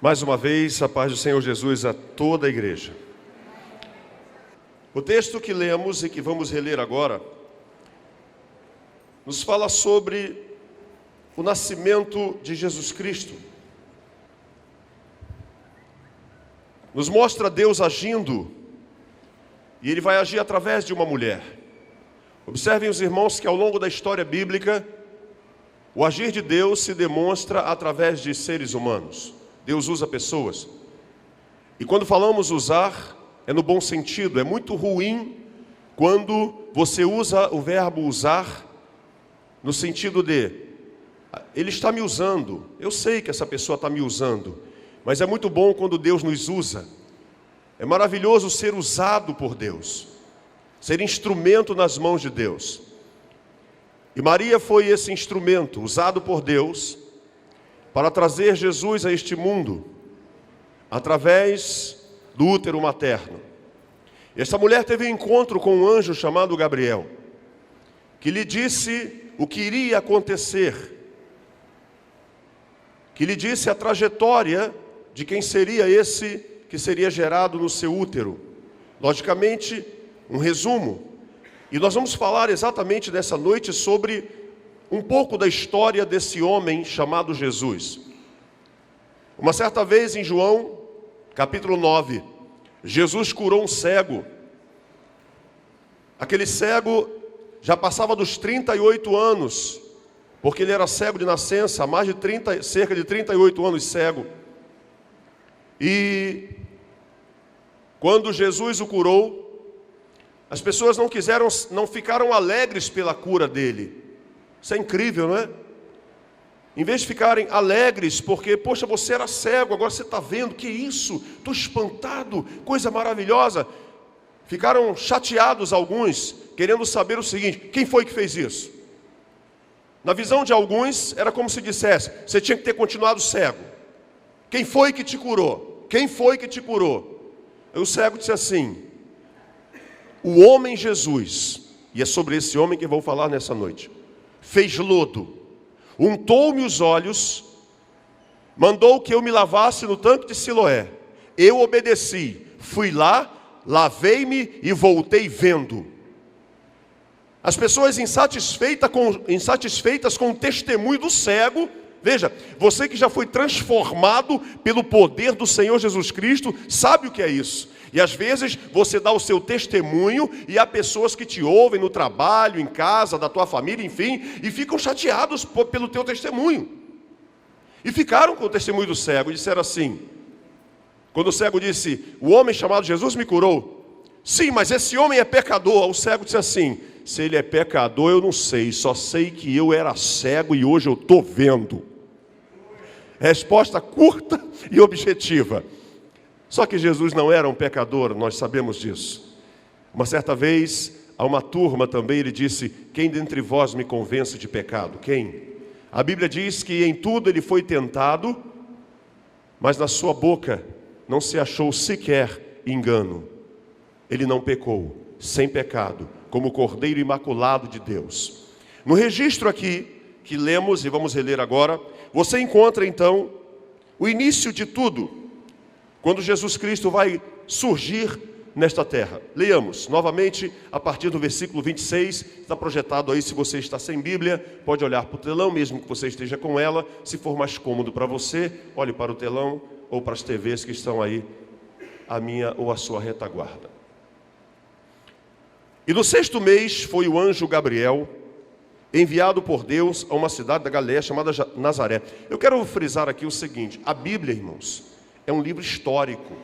Mais uma vez, a paz do Senhor Jesus a toda a igreja. O texto que lemos e que vamos reler agora nos fala sobre o nascimento de Jesus Cristo. Nos mostra Deus agindo, e Ele vai agir através de uma mulher. Observem os irmãos que ao longo da história bíblica, o agir de Deus se demonstra através de seres humanos. Deus usa pessoas. E quando falamos usar, é no bom sentido. É muito ruim quando você usa o verbo usar no sentido de ele está me usando. Eu sei que essa pessoa está me usando. Mas é muito bom quando Deus nos usa. É maravilhoso ser usado por Deus. Ser instrumento nas mãos de Deus. E Maria foi esse instrumento usado por Deus para trazer Jesus a este mundo, através do útero materno. Esta mulher teve um encontro com um anjo chamado Gabriel, que lhe disse o que iria acontecer, que lhe disse a trajetória de quem seria esse que seria gerado no seu útero. Logicamente, um resumo. E nós vamos falar exatamente nessa noite sobre um pouco da história desse homem chamado Jesus. Uma certa vez em João, capítulo 9, Jesus curou um cego. Aquele cego já passava dos 38 anos, porque ele era cego de nascença, há cerca de 38 anos cego. E quando Jesus o curou, as pessoas não ficaram alegres pela cura dele. Isso é incrível, não é? Em vez de ficarem alegres porque, poxa, você era cego, agora você está vendo, que isso? Estou espantado, coisa maravilhosa. Ficaram chateados alguns, querendo saber o seguinte: quem foi que fez isso? Na visão de alguns, era como se dissesse: você tinha que ter continuado cego. Quem foi que te curou? Quem foi que te curou? Aí o cego disse assim: o homem Jesus, e é sobre esse homem que eu vou falar nessa noite, fez lodo, untou-me os olhos, mandou que eu me lavasse no tanque de Siloé. Eu obedeci, fui lá, lavei-me e voltei vendo. As pessoas insatisfeitas com o testemunho do cego. Veja, você que já foi transformado pelo poder do Senhor Jesus Cristo, sabe o que é isso. E às vezes você dá o seu testemunho e há pessoas que te ouvem no trabalho, em casa, da tua família, enfim, e ficam chateados pelo teu testemunho. E ficaram com o testemunho do cego e disseram assim, quando o cego disse: o homem chamado Jesus me curou. Sim, mas esse homem é pecador. O cego disse assim: se ele é pecador eu não sei, só sei que eu era cego e hoje eu estou vendo. Resposta curta e objetiva. Só que Jesus não era um pecador, nós sabemos disso. Uma certa vez, a uma turma também, ele disse: quem dentre vós me convence de pecado? Quem? A Bíblia diz que em tudo ele foi tentado, mas na sua boca não se achou sequer engano. Ele não pecou, sem pecado, como o Cordeiro Imaculado de Deus. No registro aqui, que lemos e vamos reler agora, você encontra então o início de tudo, quando Jesus Cristo vai surgir nesta terra. Leiamos novamente a partir do versículo 26, está projetado aí. Se você está sem Bíblia, pode olhar para o telão, mesmo que você esteja com ela. Se for mais cômodo para você, olhe para o telão ou para as TVs que estão aí, a minha ou a sua retaguarda. E no 6º mês foi o anjo Gabriel, enviado por Deus a uma cidade da Galileia chamada Nazaré. Eu quero frisar aqui o seguinte: a Bíblia, irmãos, é um livro histórico.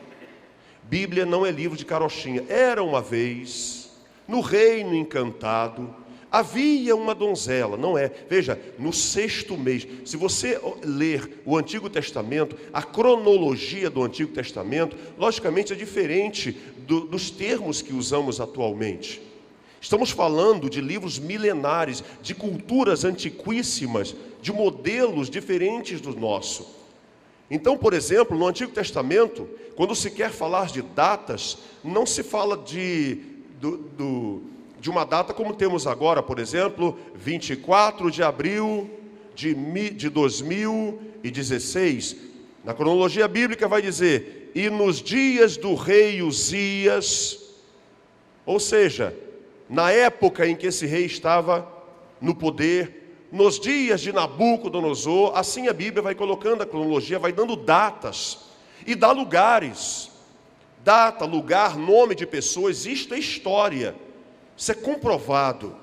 Bíblia não é livro de carochinha. Era uma vez, no reino encantado, havia uma donzela, não é? Veja, no 6º mês, se você ler o Antigo Testamento, a cronologia do Antigo Testamento, logicamente é diferente dos termos que usamos atualmente. Estamos falando de livros milenares, de culturas antiquíssimas, de modelos diferentes do nosso. Então, por exemplo, no Antigo Testamento, quando se quer falar de datas, não se fala de uma data como temos agora, por exemplo, 24 de abril de 2016. Na cronologia bíblica vai dizer, e nos dias do rei Uzias, ou seja, na época em que esse rei estava no poder, nos dias de Nabucodonosor, assim a Bíblia vai colocando a cronologia, vai dando datas e dá lugares. Data, lugar, nome de pessoas, isto é história, isso é comprovado.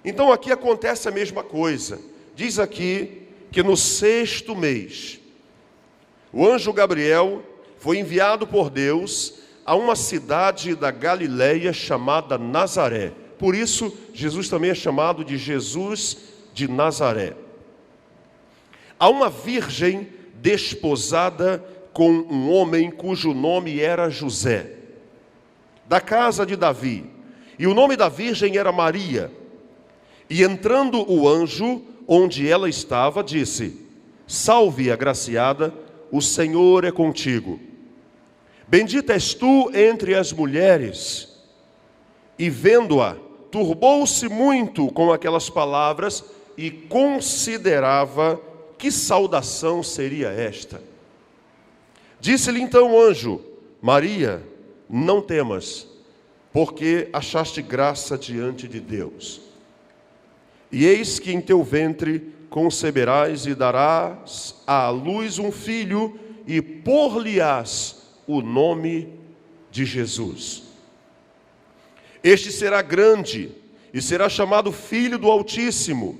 Então aqui acontece a mesma coisa. Diz aqui que no 6º mês, o anjo Gabriel foi enviado por Deus a uma cidade da Galileia chamada Nazaré. Por isso, Jesus também é chamado de Jesus de Nazaré. A uma virgem desposada com um homem cujo nome era José, da casa de Davi. E o nome da virgem era Maria. E entrando o anjo onde ela estava, disse, salve, agraciada, o Senhor é contigo. Bendita és tu entre as mulheres. E vendo-a, turbou-se muito com aquelas palavras e considerava que saudação seria esta. Disse-lhe então o anjo, Maria, não temas, porque achaste graça diante de Deus. E eis que em teu ventre conceberás e darás à luz um filho, e por-lhe-ás o nome de Jesus. Este será grande, e será chamado Filho do Altíssimo,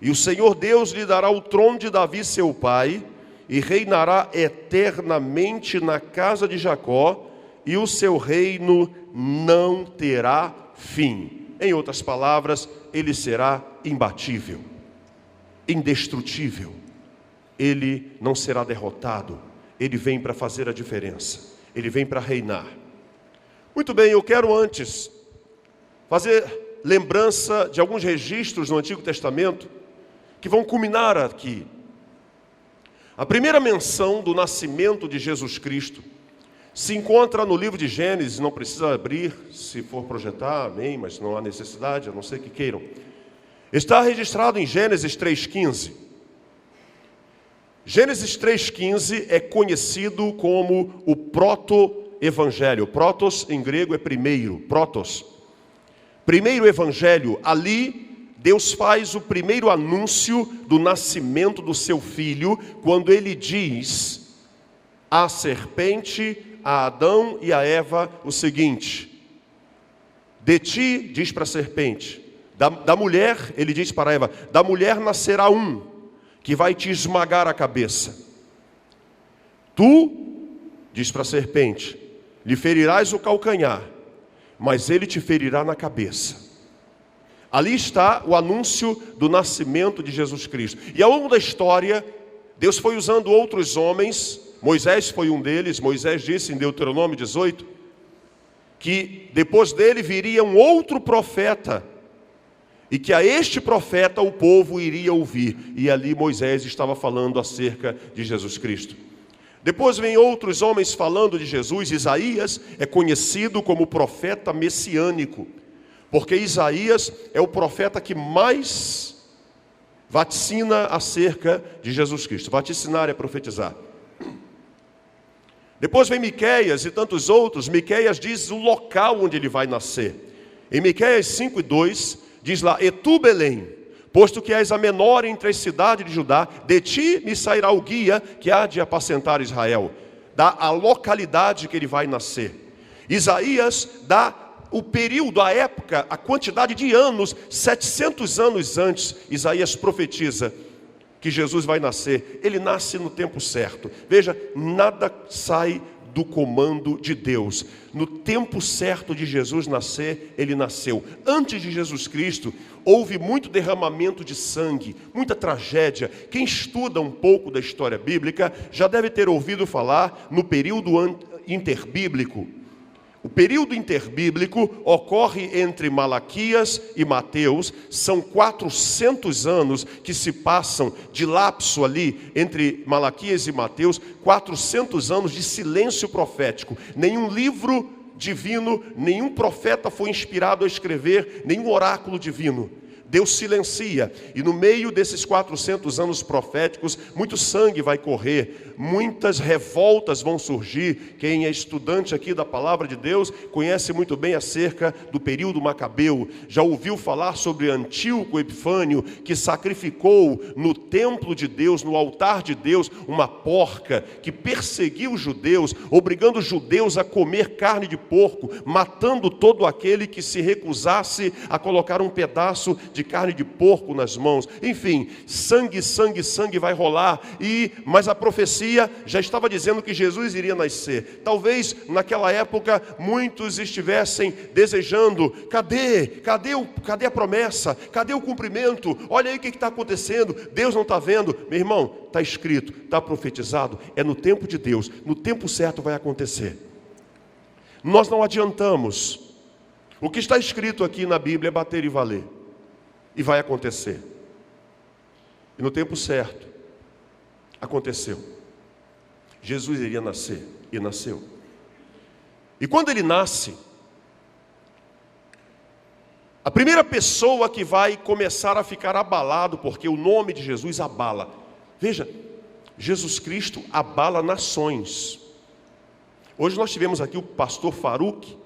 e o Senhor Deus lhe dará o trono de Davi seu pai, e reinará eternamente na casa de Jacó, e o seu reino não terá fim. Em outras palavras, ele será imbatível, indestrutível. Ele não será derrotado. Ele vem para fazer a diferença. Ele vem para reinar. Muito bem, eu quero antes fazer lembrança de alguns registros no Antigo Testamento que vão culminar aqui. A primeira menção do nascimento de Jesus Cristo se encontra no livro de Gênesis, não precisa abrir, se for projetar, amém, mas não há necessidade, a não ser que queiram. Está registrado em Gênesis 3,15. Gênesis 3,15 é conhecido como o proto-evangelho. Protos em grego é primeiro, protos. Primeiro evangelho, ali Deus faz o primeiro anúncio do nascimento do seu filho, quando ele diz à serpente, a Adão e a Eva o seguinte: de ti, diz para a serpente, da mulher, ele diz para Eva, da mulher nascerá um, que vai te esmagar a cabeça. Tu, diz para a serpente, lhe ferirás o calcanhar, mas ele te ferirá na cabeça. Ali está o anúncio do nascimento de Jesus Cristo. E ao longo da história, Deus foi usando outros homens. Moisés foi um deles. Moisés disse em Deuteronômio 18, que depois dele viria um outro profeta, e que a este profeta o povo iria ouvir. E ali Moisés estava falando acerca de Jesus Cristo. Depois vem outros homens falando de Jesus. Isaías é conhecido como profeta messiânico, porque Isaías é o profeta que mais vaticina acerca de Jesus Cristo. Vaticinar é profetizar. Depois vem Miqueias e tantos outros. Miqueias diz o local onde ele vai nascer. Em Miqueias 5:2 diz lá, e tu, Belém, posto que és a menor entre as cidades de Judá, de ti me sairá o guia que há de apacentar Israel. Dá a localidade que ele vai nascer. Isaías dá o período, a época, a quantidade de anos, 700 anos antes, Isaías profetiza que Jesus vai nascer. Ele nasce no tempo certo. Veja, nada sai do comando de Deus. No tempo certo de Jesus nascer, ele nasceu. Antes de Jesus Cristo, houve muito derramamento de sangue, muita tragédia. Quem estuda um pouco da história bíblica já deve ter ouvido falar no período interbíblico. O período interbíblico ocorre entre Malaquias e Mateus. São 400 anos que se passam de lapso ali entre Malaquias e Mateus. 400 anos de silêncio profético. Nenhum livro divino, nenhum profeta foi inspirado a escrever, nenhum oráculo divino. Deus silencia, e no meio desses 400 anos proféticos, muito sangue vai correr, muitas revoltas vão surgir. Quem é estudante aqui da palavra de Deus, conhece muito bem acerca do período macabeu, já ouviu falar sobre Antíoco Epifânio, que sacrificou no templo de Deus, no altar de Deus, uma porca, que perseguiu os judeus, obrigando os judeus a comer carne de porco, matando todo aquele que se recusasse a colocar um pedaço de carne de porco nas mãos. Enfim, sangue, sangue, sangue vai rolar. Mas a profecia já estava dizendo que Jesus iria nascer. Talvez naquela época muitos estivessem desejando: cadê a promessa? Cadê o cumprimento? Olha aí o que está acontecendo. Deus não está vendo. Meu irmão, está escrito, está profetizado. É no tempo de Deus, no tempo certo vai acontecer. Nós não adiantamos. O que está escrito aqui na Bíblia é bater e valer. E vai acontecer. E no tempo certo, aconteceu. Jesus iria nascer, e nasceu. E quando ele nasce, a primeira pessoa que vai começar a ficar abalado, porque o nome de Jesus abala. Veja, Jesus Cristo abala nações. Hoje nós tivemos aqui o pastor Faruque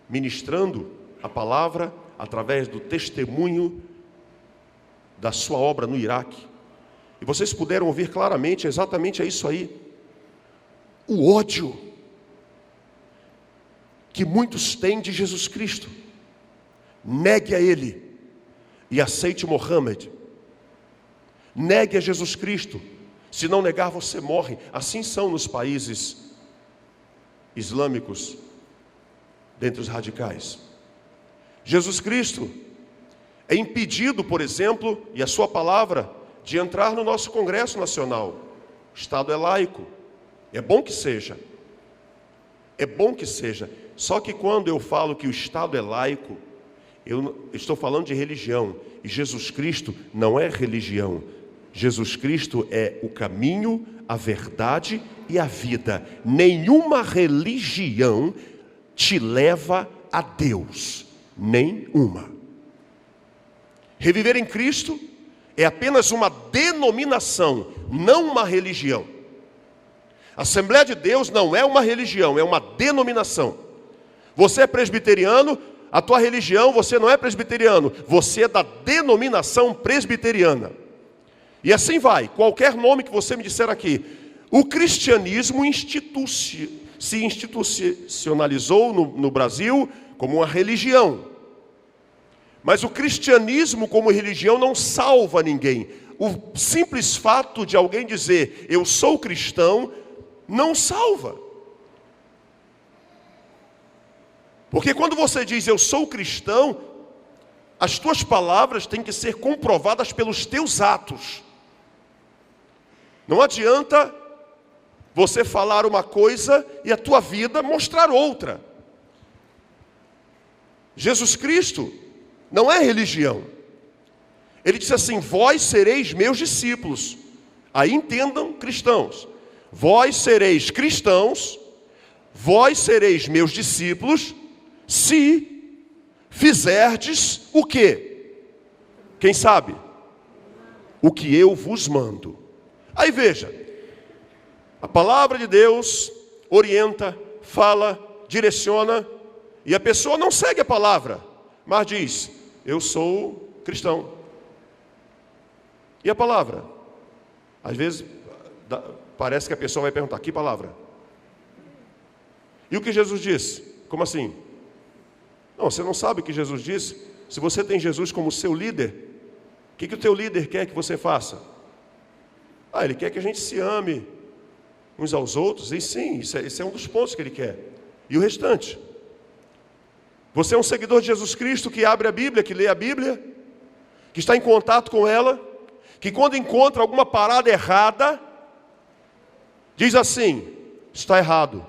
ministrando a palavra através do testemunho da sua obra no Iraque. E vocês puderam ouvir claramente, exatamente é isso aí. O ódio que muitos têm de Jesus Cristo. Negue a Ele e aceite Mohammed. Negue a Jesus Cristo. Se não negar, você morre. Assim são nos países islâmicos, dentre os radicais. Jesus Cristo é impedido, por exemplo, e a sua palavra, de entrar no nosso Congresso Nacional. O Estado é laico. É bom que seja. É bom que seja. Só que quando eu falo que o Estado é laico, eu estou falando de religião. E Jesus Cristo não é religião. Jesus Cristo é o caminho, a verdade e a vida. Nenhuma religião te leva a Deus. Nenhuma. Reviver em Cristo é apenas uma denominação, não uma religião. A Assembleia de Deus não é uma religião, é uma denominação. Você é presbiteriano, a tua religião, você não é presbiteriano, você é da denominação presbiteriana. E assim vai, qualquer nome que você me disser aqui. O cristianismo se institucionalizou no Brasil como uma religião. Mas o cristianismo como religião não salva ninguém. O simples fato de alguém dizer, eu sou cristão, não salva. Porque quando você diz, eu sou cristão, as tuas palavras têm que ser comprovadas pelos teus atos. Não adianta você falar uma coisa e a tua vida mostrar outra. Jesus Cristo não é religião. Ele disse assim, vós sereis meus discípulos. Aí entendam, cristãos. Vós sereis cristãos, vós sereis meus discípulos, se fizerdes o quê? Quem sabe? O que eu vos mando. Aí veja, a palavra de Deus orienta, fala, direciona, e a pessoa não segue a palavra, mas diz, eu sou cristão. E a palavra? Às vezes, parece que a pessoa vai perguntar, que palavra? E o que Jesus disse? Como assim? Não, você não sabe o que Jesus disse? Se você tem Jesus como seu líder, o que o teu líder quer que você faça? Ele quer que a gente se ame uns aos outros, e sim, isso é um dos pontos que ele quer. E o restante? Você é um seguidor de Jesus Cristo que abre a Bíblia, que lê a Bíblia, que está em contato com ela, que quando encontra alguma parada errada, diz assim, está errado.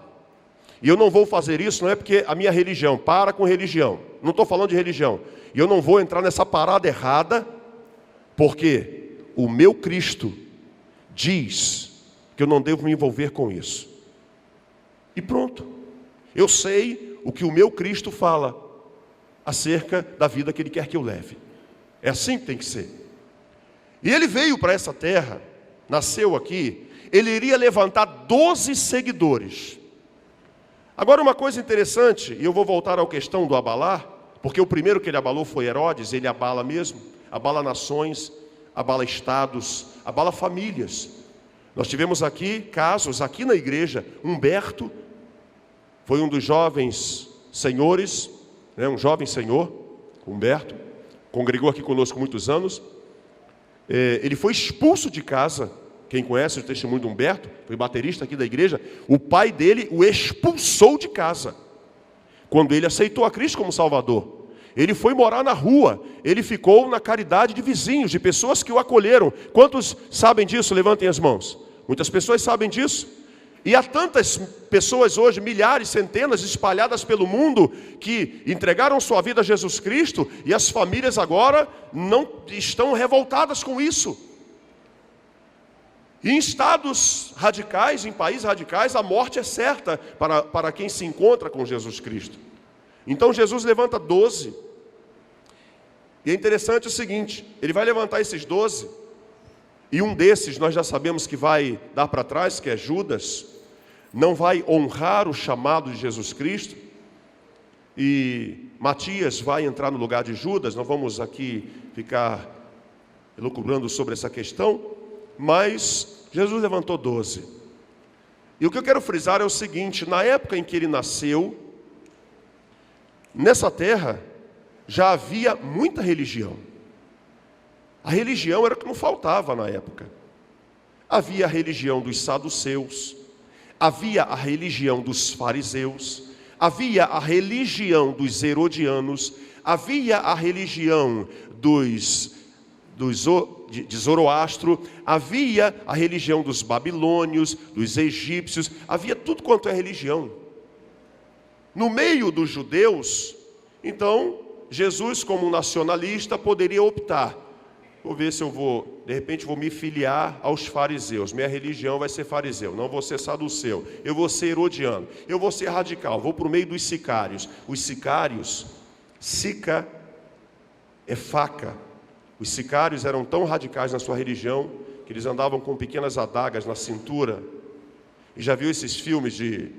E eu não vou fazer isso, não é porque a minha religião, para com religião. Não estou falando de religião. E eu não vou entrar nessa parada errada, porque o meu Cristo diz que eu não devo me envolver com isso. E pronto. Eu sei o que o meu Cristo fala acerca da vida que Ele quer que eu leve. É assim que tem que ser. E ele veio para essa terra, nasceu aqui, ele iria levantar 12 seguidores. Agora uma coisa interessante, e eu vou voltar à questão do abalar, porque o primeiro que ele abalou foi Herodes, ele abala mesmo, abala nações, abala estados, abala famílias. Nós tivemos aqui casos, aqui na igreja, Humberto, foi um dos jovens senhores, um jovem senhor, Humberto, congregou aqui conosco muitos anos, ele foi expulso de casa. Quem conhece o testemunho de Humberto, foi baterista aqui da igreja, o pai dele o expulsou de casa, quando ele aceitou a Cristo como Salvador. Ele foi morar na rua, ele ficou na caridade de vizinhos, de pessoas que o acolheram. Quantos sabem disso? Levantem as mãos. Muitas pessoas sabem disso. E há tantas pessoas hoje, milhares, centenas, espalhadas pelo mundo, que entregaram sua vida a Jesus Cristo, e as famílias agora não estão revoltadas com isso. E em estados radicais, em países radicais, a morte é certa para quem se encontra com Jesus Cristo. Então Jesus levanta 12. E é interessante o seguinte, ele vai levantar esses 12, e um desses nós já sabemos que vai dar para trás, que é Judas, não vai honrar o chamado de Jesus Cristo, e Matias vai entrar no lugar de Judas. Não vamos aqui ficar elucubrando sobre essa questão, mas Jesus levantou 12. E o que eu quero frisar é o seguinte, na época em que ele nasceu, nessa terra, já havia muita religião. A religião era o que não faltava na época. Havia a religião dos saduceus, havia a religião dos fariseus, havia a religião dos herodianos, havia a religião de Zoroastro, havia a religião dos babilônios, dos egípcios, havia tudo quanto é religião. No meio dos judeus, então, Jesus, como um nacionalista, poderia optar. Vou ver se eu vou, de repente, vou me filiar aos fariseus. Minha religião vai ser fariseu, não vou ser saduceu. Eu vou ser herodiano, eu vou ser radical, vou para o meio dos sicários. Os sicários, sica é faca. Os sicários eram tão radicais na sua religião que eles andavam com pequenas adagas na cintura. E já viu esses filmes de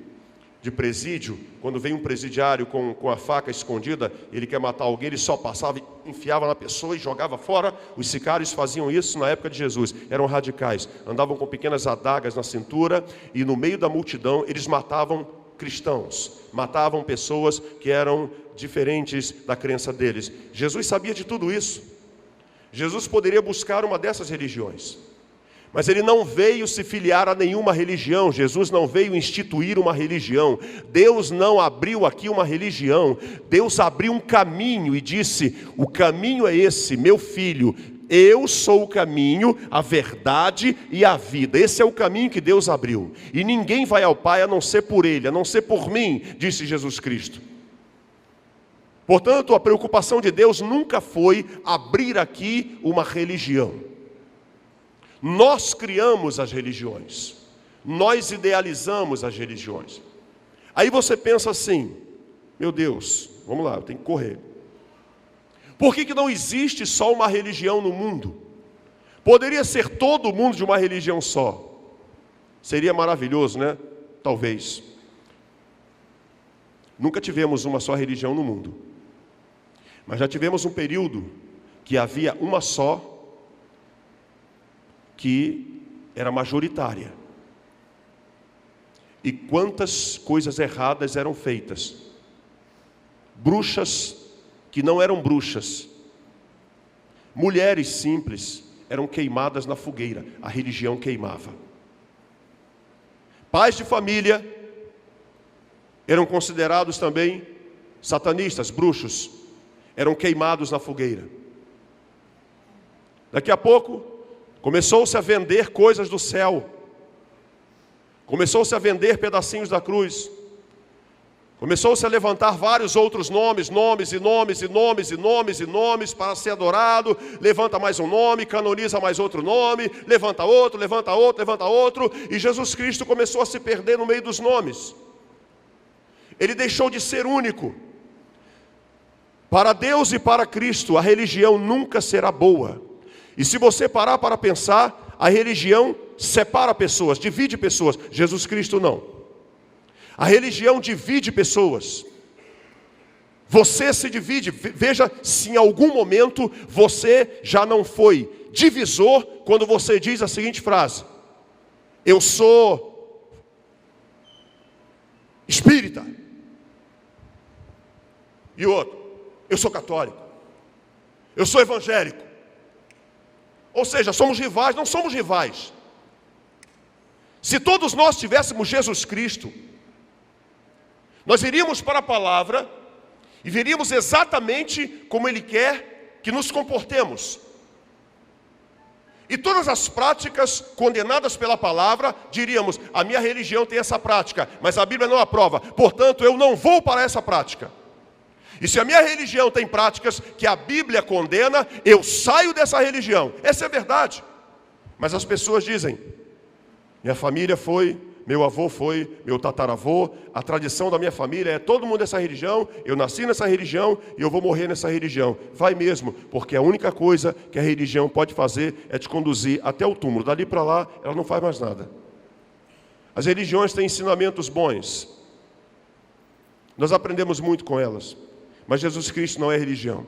presídio, quando vem um presidiário com a faca escondida, ele quer matar alguém, ele só passava, enfiava na pessoa e jogava fora. Os sicários faziam isso na época de Jesus, eram radicais, andavam com pequenas adagas na cintura, e no meio da multidão eles matavam cristãos, matavam pessoas que eram diferentes da crença deles. Jesus sabia de tudo isso. Jesus poderia buscar uma dessas religiões, mas ele não veio se filiar a nenhuma religião. Jesus não veio instituir uma religião. Deus não abriu aqui uma religião. Deus abriu um caminho e disse: o caminho é esse, meu filho. Eu sou o caminho, a verdade e a vida. Esse é o caminho que Deus abriu. E ninguém vai ao Pai a não ser por Ele, a não ser por mim, disse Jesus Cristo. Portanto, a preocupação de Deus nunca foi abrir aqui uma religião. Nós criamos as religiões, nós idealizamos as religiões. Aí você pensa assim: meu Deus, vamos lá, eu tenho que correr. Por que não existe só uma religião no mundo? Poderia ser todo mundo de uma religião só. Seria maravilhoso, né? Talvez. Nunca tivemos uma só religião no mundo, mas já tivemos um período que havia uma só, que era majoritária. E quantas coisas erradas eram feitas. Bruxas que não eram bruxas. Mulheres simples eram queimadas na fogueira. A religião queimava. Pais de família eram considerados também satanistas, bruxos. Eram queimados na fogueira. Daqui a pouco, começou-se a vender coisas do céu. Começou-se a vender pedacinhos da cruz. Começou-se a levantar vários outros nomes para ser adorado. Levanta mais um nome, canoniza mais outro nome, levanta outro. E Jesus Cristo começou a se perder no meio dos nomes. Ele deixou de ser único. Para Deus e para Cristo, a religião nunca será boa. E se você parar para pensar, a religião separa pessoas, divide pessoas. Jesus Cristo não. A religião divide pessoas. Você se divide. Veja se em algum momento você já não foi divisor quando você diz a seguinte frase: eu sou espírita. E o outro: eu sou católico. Eu sou evangélico. Ou seja, somos rivais. Não somos rivais. Se todos nós tivéssemos Jesus Cristo, nós iríamos para a palavra e veríamos exatamente como Ele quer que nos comportemos. E todas as práticas condenadas pela palavra, diríamos: a minha religião tem essa prática, mas a Bíblia não aprova, portanto eu não vou para essa prática. E se a minha religião tem práticas que a Bíblia condena, eu saio dessa religião. Essa é a verdade. Mas as pessoas dizem: minha família foi, meu avô foi, meu tataravô, a tradição da minha família é todo mundo dessa religião, eu nasci nessa religião e eu vou morrer nessa religião. Vai mesmo, porque a única coisa que a religião pode fazer é te conduzir até o túmulo. Dali para lá, ela não faz mais nada. As religiões têm ensinamentos bons. Nós aprendemos muito com elas. Mas Jesus Cristo não é religião.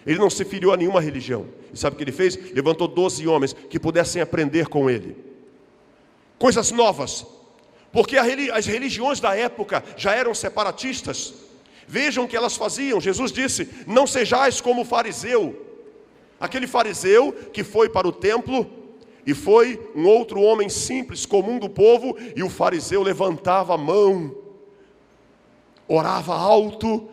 Ele não se filiou a nenhuma religião. E sabe o que Ele fez? Levantou 12 homens que pudessem aprender com Ele. Coisas novas. Porque as religiões da época já eram separatistas. Vejam o que elas faziam. Jesus disse: não sejais como o fariseu. Aquele fariseu que foi para o templo e foi um outro homem simples, comum do povo, e o fariseu levantava a mão, orava alto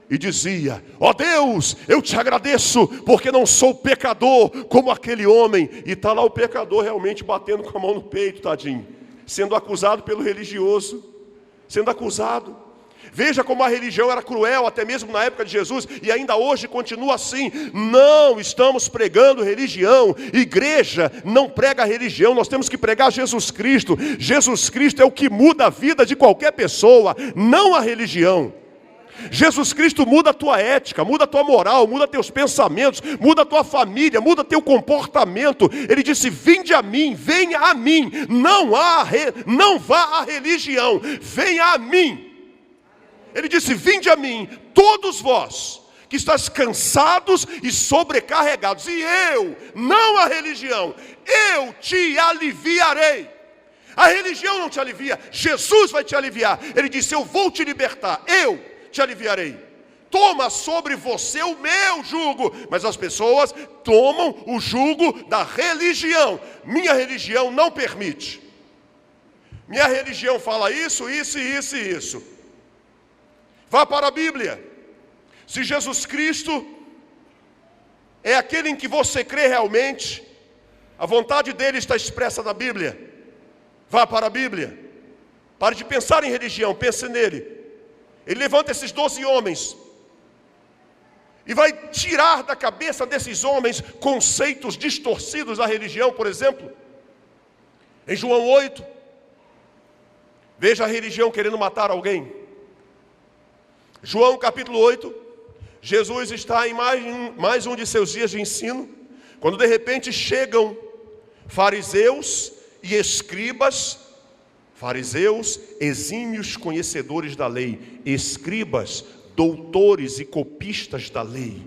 e dizia: ó Deus, eu te agradeço, porque não sou pecador como aquele homem. E está lá o pecador realmente batendo com a mão no peito, tadinho, sendo acusado pelo religioso, sendo acusado. Veja como a religião era cruel, até mesmo na época de Jesus, e ainda hoje continua assim. Não estamos pregando religião. Igreja não prega religião, nós temos que pregar Jesus Cristo. Jesus Cristo é o que muda a vida de qualquer pessoa, não a religião. Jesus Cristo muda a tua ética, muda a tua moral, muda teus pensamentos, muda a tua família, muda teu comportamento. Ele disse: vinde a mim, venha a mim, não vá à religião, venha a mim. Ele disse: vinde a mim, todos vós que estáis cansados e sobrecarregados, e eu, não a religião, eu te aliviarei. A religião não te alivia, Jesus vai te aliviar. Ele disse: eu vou te libertar, eu te aliviarei. Toma sobre você o meu jugo. Mas as pessoas tomam o jugo da religião. Minha religião não permite. Minha religião fala isso, isso e isso e isso. Vá para a Bíblia. Se Jesus Cristo é aquele em que você crê realmente, a vontade dele está expressa na Bíblia. Vá para a Bíblia. Pare de pensar em religião, pense nele. Ele levanta esses 12 homens e vai tirar da cabeça desses homens conceitos distorcidos da religião. Por exemplo, em João 8, veja a religião querendo matar alguém. João capítulo 8, Jesus está em mais um de seus dias de ensino, quando de repente chegam fariseus e escribas. Fariseus, exímios conhecedores da lei, escribas, doutores e copistas da lei.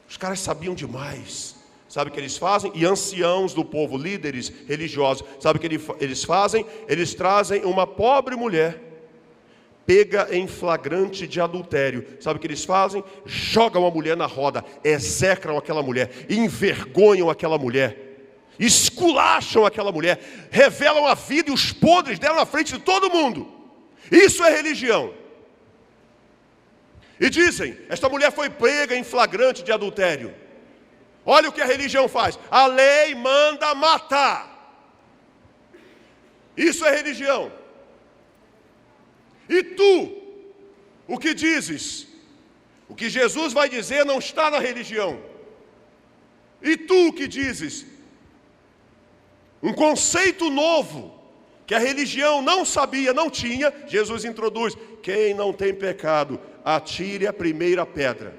Os caras sabiam demais. Sabe o que eles fazem? E anciãos do povo, líderes religiosos, sabe o que eles fazem? Eles trazem uma pobre mulher, pega em flagrante de adultério. Sabe o que eles fazem? Jogam a mulher na roda, execram aquela mulher, envergonham aquela mulher, esculacham aquela mulher, revelam a vida e os podres dela na frente de todo mundo. Isso é religião. E dizem: esta mulher foi pega em flagrante de adultério. Olha o que a religião faz: a lei manda matar. Isso é religião. E tu, o que dizes? O que Jesus vai dizer não está na religião. E tu, o que dizes? Um conceito novo, que a religião não sabia, não tinha, Jesus introduz: quem não tem pecado, atire a primeira pedra.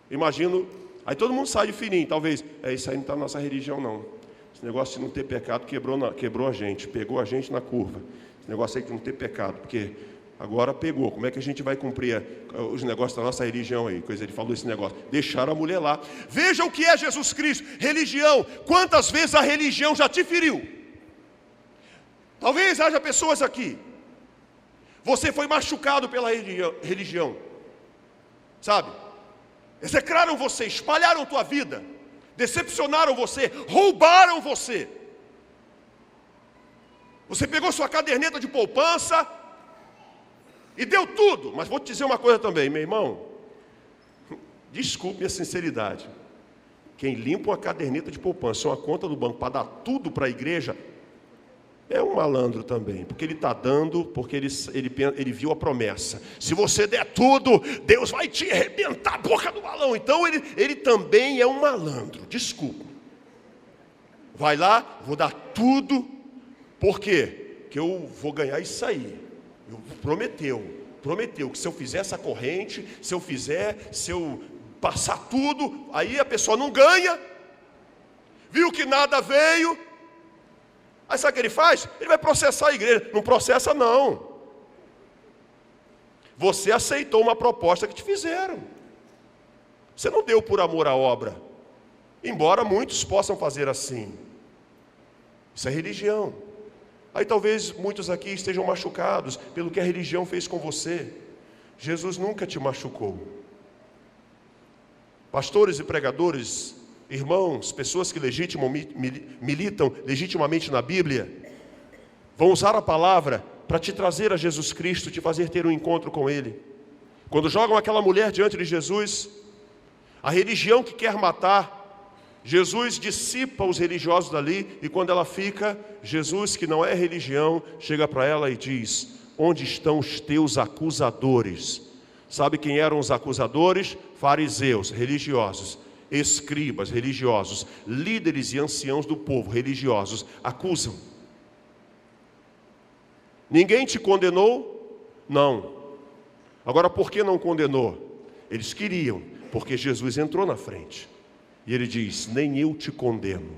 Imagino, aí todo mundo sai de fininho, talvez, isso aí não está na nossa religião não. Esse negócio de não ter pecado quebrou a gente, pegou a gente na curva. Esse negócio aí de não ter pecado, porque agora pegou. Como é que a gente vai cumprir os negócios da nossa religião aí? Coisa, ele falou esse negócio. Deixaram a mulher lá. Veja o que é Jesus Cristo. Religião. Quantas vezes a religião já te feriu? Talvez haja pessoas aqui. Você foi machucado pela religião. Sabe? Execraram você, espalharam tua vida. Decepcionaram você, roubaram você. Você pegou sua caderneta de poupança e deu tudo. Mas vou te dizer uma coisa também, meu irmão. Desculpe a sinceridade. Quem limpa uma caderneta de poupança, uma conta do banco para dar tudo para a igreja, é um malandro também. Porque ele está dando, porque ele viu a promessa. Se você der tudo, Deus vai te arrebentar a boca do balão. Então ele também é um malandro. Desculpa. Vai lá, vou dar tudo. Por quê? Porque eu vou ganhar isso aí. Prometeu que se eu fizer essa corrente, se eu passar tudo, aí a pessoa não ganha, viu que nada veio, aí sabe o que ele faz? Ele vai processar a igreja. Não processa não. Você aceitou uma proposta que te fizeram. Você não deu por amor à obra, embora muitos possam fazer assim. Isso é religião. Aí talvez muitos aqui estejam machucados pelo que a religião fez com você. Jesus nunca te machucou. Pastores e pregadores, irmãos, pessoas que militam legitimamente na Bíblia, vão usar a palavra para te trazer a Jesus Cristo, te fazer ter um encontro com Ele. Quando jogam aquela mulher diante de Jesus, a religião que quer matar, Jesus dissipa os religiosos dali, e quando ela fica, Jesus, que não é religião, chega para ela e diz: onde estão os teus acusadores? Sabe quem eram os acusadores? Fariseus, religiosos, escribas, religiosos, líderes e anciãos do povo, religiosos, acusam. Ninguém te condenou? Não. Agora, por que não condenou? Eles queriam, porque Jesus entrou na frente. E ele diz: nem eu te condeno,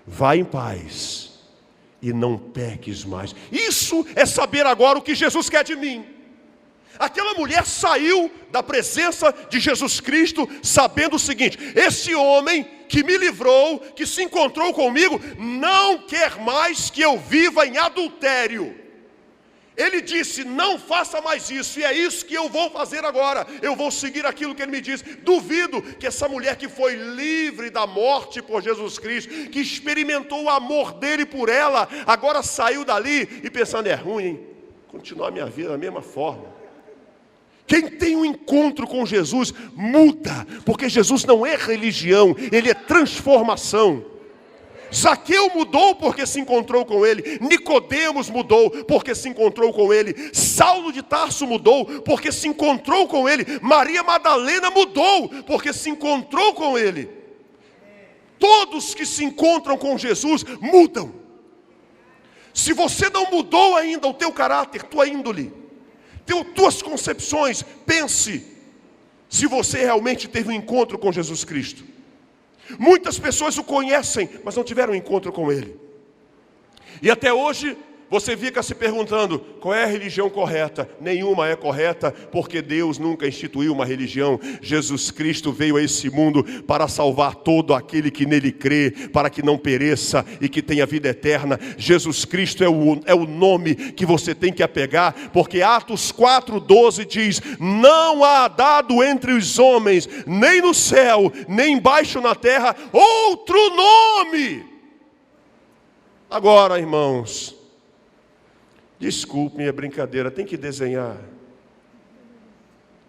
vá em paz e não peques mais. Isso é saber agora o que Jesus quer de mim. Aquela mulher saiu da presença de Jesus Cristo sabendo o seguinte: esse homem que me livrou, que se encontrou comigo, não quer mais que eu viva em adultério. Ele disse: não faça mais isso, e é isso que eu vou fazer agora. Eu vou seguir aquilo que ele me disse. Duvido que essa mulher que foi livre da morte por Jesus Cristo, que experimentou o amor dele por ela, agora saiu dali e pensando: é ruim, hein? Continuar a minha vida da mesma forma. Quem tem um encontro com Jesus muda, porque Jesus não é religião, ele é transformação. Zaqueu mudou porque se encontrou com ele. Nicodemos mudou porque se encontrou com ele. Saulo de Tarso mudou porque se encontrou com ele. Maria Madalena mudou porque se encontrou com ele. Todos que se encontram com Jesus mudam. Se você não mudou ainda o teu caráter, tua índole, tuas concepções, pense se você realmente teve um encontro com Jesus Cristo. Muitas pessoas o conhecem, mas não tiveram um encontro com Ele. E até hoje, você fica se perguntando: qual é a religião correta? Nenhuma é correta, porque Deus nunca instituiu uma religião. Jesus Cristo veio a esse mundo para salvar todo aquele que nele crê, para que não pereça e que tenha vida eterna. Jesus Cristo é o nome que você tem que apegar, porque Atos 4:12 diz: não há dado entre os homens, nem no céu, nem embaixo na terra, outro nome. Agora, irmãos, desculpem a brincadeira, tem que desenhar.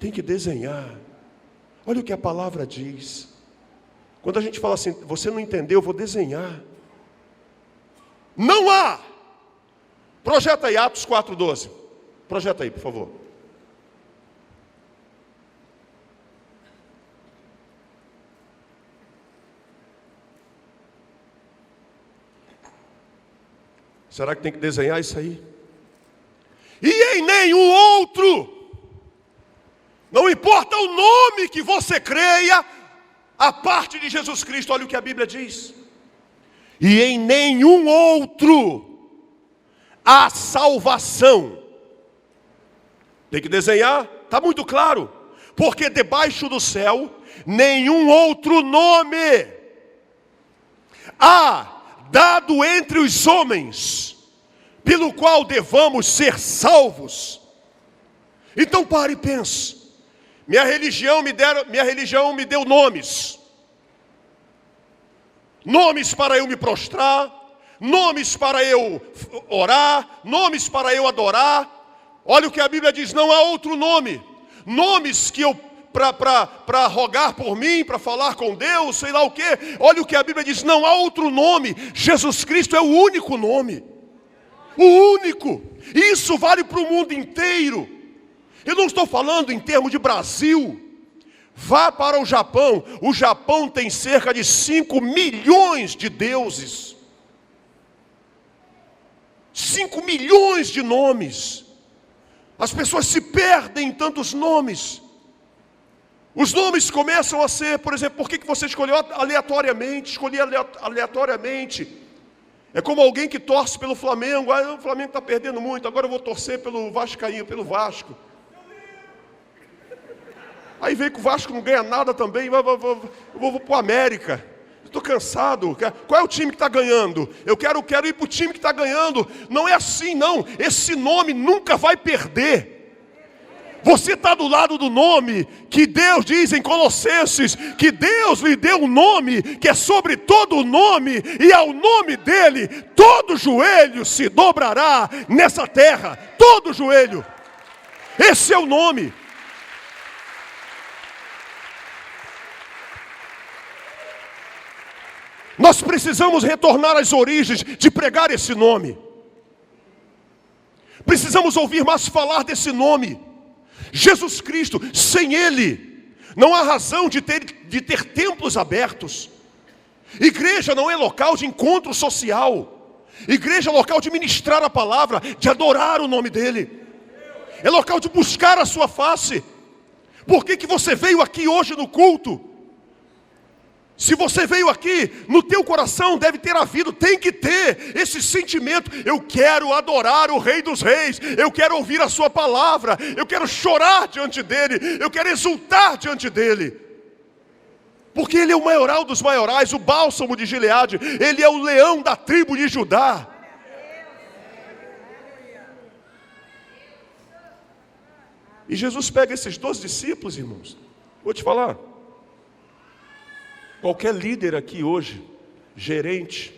Tem que desenhar. Olha o que a palavra diz. Quando a gente fala assim: você não entendeu, eu vou desenhar. Não há. Projeta aí Atos 4:12. Projeta aí, por favor. Será que tem que desenhar isso aí? E em nenhum outro Não importa o nome que você creia, a parte de Jesus Cristo, olha o que a Bíblia diz. E em nenhum outro há salvação. Tem que desenhar, está muito claro. Porque debaixo do céu, nenhum outro nome há dado entre os homens, pelo qual devamos ser salvos. Então pare e pense. Minha religião me deu nomes. Nomes para eu me prostrar, nomes para eu orar, nomes para eu adorar. Olha o que a Bíblia diz, não há outro nome. Nomes que eu, para rogar por mim, para falar com Deus, sei lá o quê. Olha o que a Bíblia diz, não há outro nome. Jesus Cristo é o único nome. O único. Isso vale para o mundo inteiro. Eu não estou falando em termos de Brasil. Vá para o Japão. O Japão tem cerca de 5 milhões de deuses. 5 milhões de nomes. As pessoas se perdem em tantos nomes. Os nomes começam a ser, por exemplo, por que você escolheu aleatoriamente? Escolhi aleatoriamente. É como alguém que torce pelo Flamengo. O Flamengo está perdendo muito, agora eu vou torcer pelo Vascaíno, pelo Vasco. Aí vem que o Vasco não ganha nada também, vou para o América. Estou cansado. Qual é o time que está ganhando? Eu quero ir para o time que está ganhando. Não é assim, não. Esse nome nunca vai perder. Você está do lado do nome que Deus diz em Colossenses, que Deus lhe deu um nome que é sobre todo o nome, e ao nome dele todo joelho se dobrará nessa terra. Todo joelho. Esse é o nome. Nós precisamos retornar às origens de pregar esse nome. Precisamos ouvir mais falar desse nome. Jesus Cristo, sem Ele, não há razão de ter templos abertos. Igreja não é local de encontro social. Igreja é local de ministrar a palavra, de adorar o nome dEle. É local de buscar a sua face. Por que você veio aqui hoje no culto? Se você veio aqui, no teu coração deve ter havido, tem que ter esse sentimento. Eu quero adorar o Rei dos Reis, eu quero ouvir a sua palavra, eu quero chorar diante dele, eu quero exultar diante dele. Porque ele é o maioral dos maiorais, o bálsamo de Gileade, ele é o leão da tribo de Judá. E Jesus pega esses 12 discípulos, irmãos, vou te falar. Qualquer líder aqui hoje, gerente,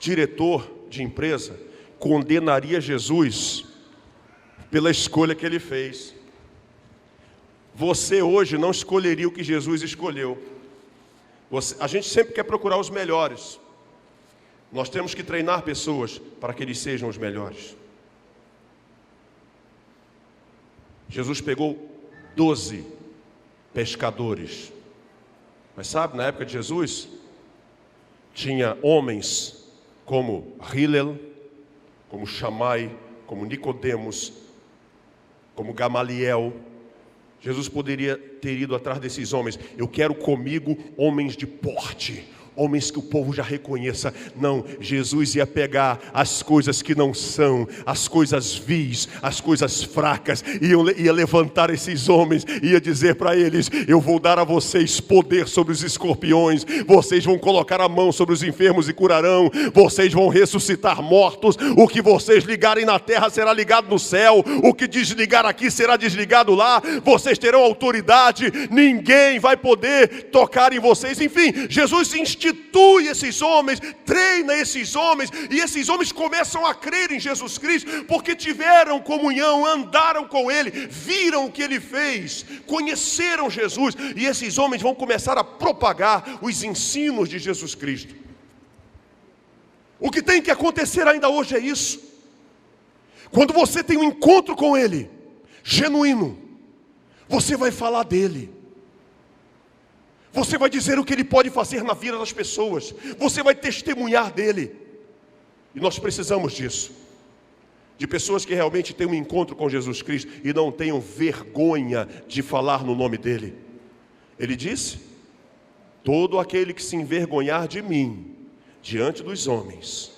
diretor de empresa, condenaria Jesus pela escolha que ele fez. Você hoje não escolheria o que Jesus escolheu. A gente sempre quer procurar os melhores. Nós temos que treinar pessoas para que eles sejam os melhores. Jesus pegou 12 pescadores. Mas sabe, na época de Jesus, tinha homens como Hillel, como Shammai, como Nicodemos, como Gamaliel. Jesus poderia ter ido atrás desses homens. Eu quero comigo homens de porte, homens que o povo já reconheça. Não, Jesus ia pegar as coisas que não são, as coisas vis, as coisas fracas, ia levantar esses homens, ia dizer para eles: eu vou dar a vocês poder sobre os escorpiões, vocês vão colocar a mão sobre os enfermos e curarão, vocês vão ressuscitar mortos, o que vocês ligarem na terra será ligado no céu, o que desligar aqui será desligado lá, vocês terão autoridade, ninguém vai poder tocar em vocês. Enfim, Jesus institui esses homens, treina esses homens, e esses homens começam a crer em Jesus Cristo, porque tiveram comunhão, andaram com Ele, viram o que Ele fez, conheceram Jesus, e esses homens vão começar a propagar os ensinos de Jesus Cristo. O que tem que acontecer ainda hoje é isso. Quando você tem um encontro com Ele, genuíno, você vai falar dEle. Você vai dizer o que Ele pode fazer na vida das pessoas. Você vai testemunhar dEle. E nós precisamos disso. de pessoas que realmente têm um encontro com Jesus Cristo e não tenham vergonha de falar no nome dele. Ele disse: todo aquele que se envergonhar de mim diante dos homens,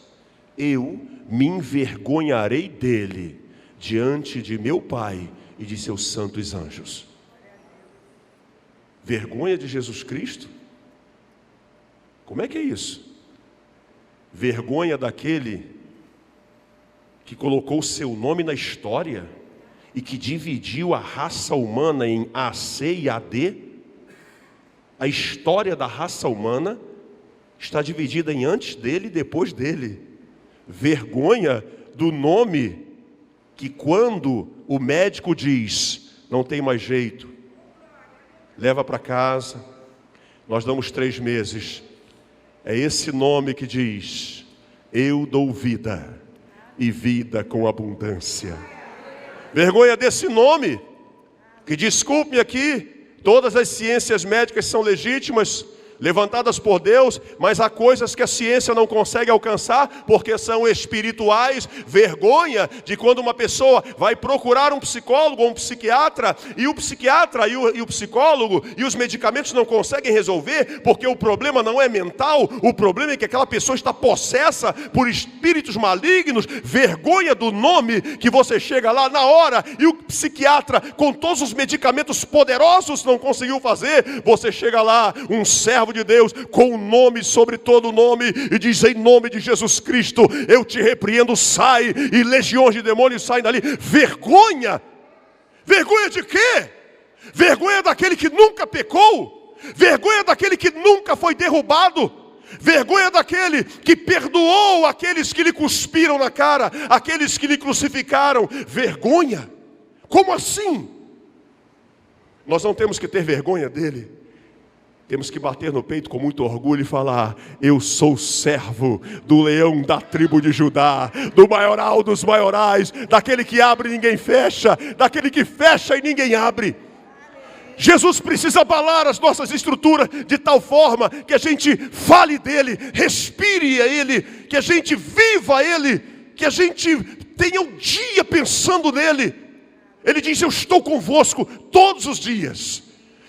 eu me envergonharei dele diante de meu Pai e de seus santos anjos. Vergonha de Jesus Cristo? Como é que é isso? Vergonha daquele que colocou o seu nome na história e que dividiu a raça humana em A, C e AD? A história da raça humana está dividida em antes dele e depois dele. Vergonha do nome que, quando o médico diz, não tem mais jeito, leva para casa, nós damos 3 meses. É esse nome que diz: eu dou vida e vida com abundância. Vergonha desse nome, que, desculpe-me aqui, todas as ciências médicas são legítimas, levantadas por Deus, mas há coisas que a ciência não consegue alcançar, porque são espirituais. Vergonha de quando uma pessoa vai procurar um psicólogo ou um psiquiatra, e o psiquiatra e o psicólogo e os medicamentos não conseguem resolver, porque o problema não é mental, o problema é que aquela pessoa está possessa por espíritos malignos. Vergonha do nome que você chega lá na hora, e o psiquiatra com todos os medicamentos poderosos não conseguiu fazer. Você chega lá, um servo de Deus, com o nome sobre todo nome, e diz: em nome de Jesus Cristo, eu te repreendo, sai, e legiões de demônios saem dali. Vergonha! Vergonha de quê? Vergonha daquele que nunca pecou, vergonha daquele que nunca foi derrubado, vergonha daquele que perdoou aqueles que lhe cuspiram na cara, aqueles que lhe crucificaram. Vergonha! Como assim? Nós não temos que ter vergonha dele. Temos que bater no peito com muito orgulho e falar: eu sou servo do leão da tribo de Judá, do maioral dos maiorais, daquele que abre e ninguém fecha, daquele que fecha e ninguém abre. Jesus precisa abalar as nossas estruturas de tal forma que a gente fale dele, respire a ele, que a gente viva ele, que a gente tenha um dia pensando nele. Ele diz: eu estou convosco todos os dias.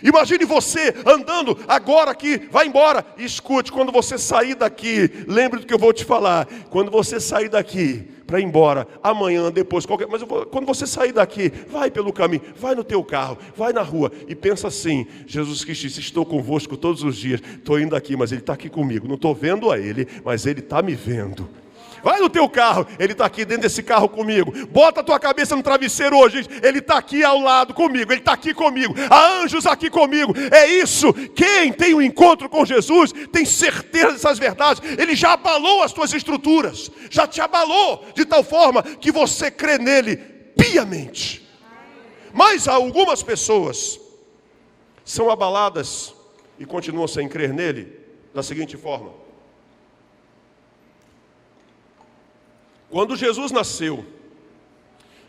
Imagine você andando agora aqui, vai embora, e escute, quando você sair daqui, lembre do que eu vou te falar. Quando você sair daqui para ir embora, amanhã, depois, quando você sair daqui, vai pelo caminho, vai no teu carro, vai na rua e pensa assim: Jesus Cristo disse: estou convosco todos os dias. Estou indo aqui, mas ele está aqui comigo. Não estou vendo a ele, mas ele está me vendo. Vai no teu carro, ele está aqui dentro desse carro comigo. Bota a tua cabeça no travesseiro hoje, ele está aqui ao lado comigo, ele está aqui comigo. Há anjos aqui comigo. É isso. Quem tem um encontro com Jesus tem certeza dessas verdades. Ele já abalou as tuas estruturas, já te abalou de tal forma que você crê nele piamente. Mas algumas pessoas são abaladas e continuam sem crer nele da seguinte forma: quando Jesus nasceu,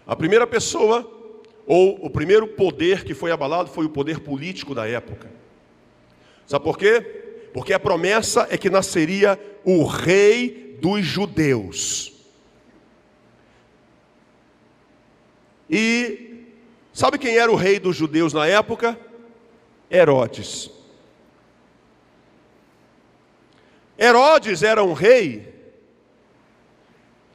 a primeira pessoa, ou o primeiro poder que foi abalado foi o poder político da época. Sabe por quê? Porque a promessa é que nasceria o rei dos judeus. E sabe quem era o rei dos judeus na época? Herodes. Herodes era um rei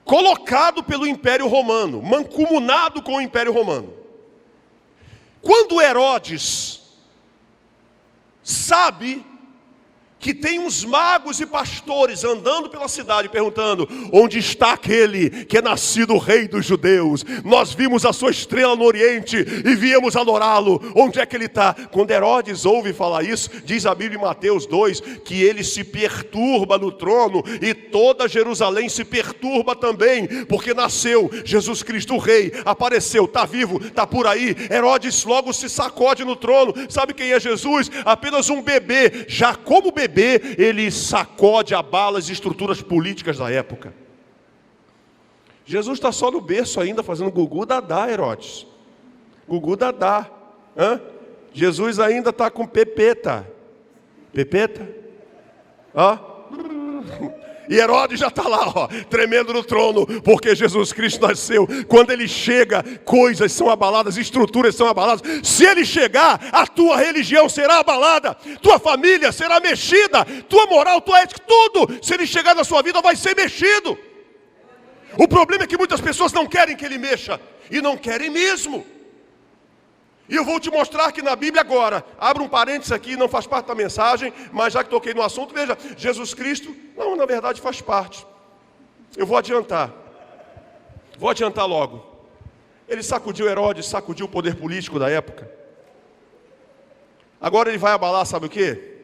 colocado pelo Império Romano, mancomunado com o Império Romano. Quando Herodes sabe que tem uns magos e pastores andando pela cidade perguntando: onde está aquele que é nascido rei dos judeus? Nós vimos a sua estrela no Oriente e viemos adorá-lo. Onde é que ele está? Quando Herodes ouve falar isso, diz a Bíblia em Mateus 2, que ele se perturba no trono, e toda Jerusalém se perturba também, porque nasceu Jesus Cristo, o rei, apareceu, está vivo, está por aí. Herodes logo se sacode no trono. Sabe quem é Jesus? Apenas um bebê. Já como bebê, ele sacode, abala as estruturas políticas da época. Jesus está só no berço ainda, fazendo gugu dadá, Herodes. Gugu dadá. Jesus ainda está com pepeta. Pepeta? E Herodes já está lá, ó, tremendo no trono, porque Jesus Cristo nasceu. Quando ele chega, coisas são abaladas, estruturas são abaladas. Se ele chegar, a tua religião será abalada, tua família será mexida, tua moral, tua ética, tudo, se ele chegar na sua vida, vai ser mexido. O problema é que muitas pessoas não querem que ele mexa, e não querem mesmo. E eu vou te mostrar que na Bíblia agora, abra um parênteses aqui, não faz parte da mensagem, mas já que toquei no assunto, veja, Jesus Cristo, não, na verdade faz parte. Eu vou adiantar logo. Ele sacudiu Herodes, sacudiu o poder político da época. Agora ele vai abalar, sabe o quê?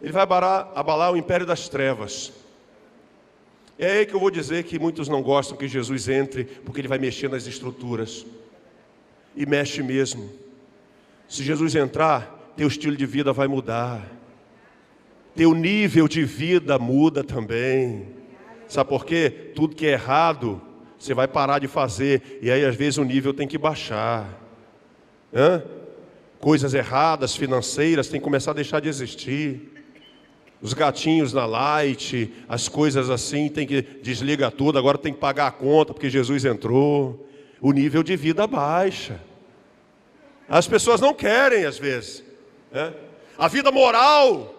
Ele vai abalar o império das trevas. É aí que eu vou dizer que muitos não gostam que Jesus entre, porque ele vai mexer nas estruturas. E mexe mesmo. Se Jesus entrar, teu estilo de vida vai mudar. Teu nível de vida muda também. Sabe por quê? Tudo que é errado, você vai parar de fazer. E aí às vezes o nível tem que baixar. Coisas erradas, financeiras, tem que começar a deixar de existir. Os gatinhos na light, as coisas assim, tem que desligar tudo. Agora tem que pagar a conta porque Jesus entrou. O nível de vida baixa. As pessoas não querem às vezes, a vida moral,